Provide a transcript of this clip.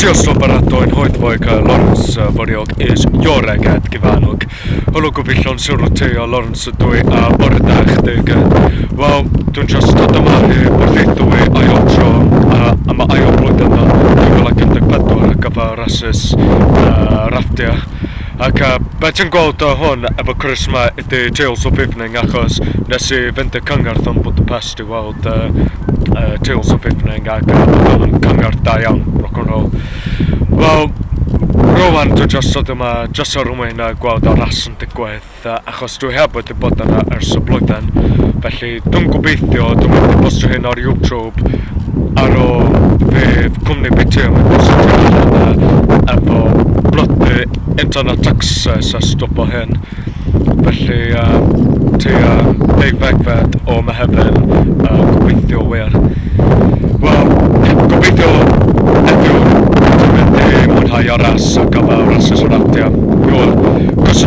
Siosloparatoin hoitvoika Lawrence variok is joregät kivanuk. Gobeithio'n surutio Lawrence dwi'n Porthaethwy. Wel, dwi'n just totamahi Porthaethwy ayotro a ma ayoblwyddyn na 2014 gyfer Rasus Rafftiau. Ac beth yn gweld hwn efo Christma ydy Tales of Evening achos nes I fynd y cyngarth yn Budapest I weld Tales of Evening ac oedd yn cyngarth da iawn, rock and roll. Wel, rwan dwi'n just yma just o'r rhywun gweld o ras yn digwydd achos dwi heb wedi bod yna ers y blwyddyn. Felly dwi'n gobeithio, dwi'n mynd I postio hyn ar YouTube ar o fydd cwmni beidio yn postio hyn efo blydu internet access a stop o hyn. Felly tua 10 o Mehefin gobeithio wir. Wel, gobeithio heddiw dwi'n mynd I mwynhau ar ras a gyfer Rasus o Rafftiau. Gos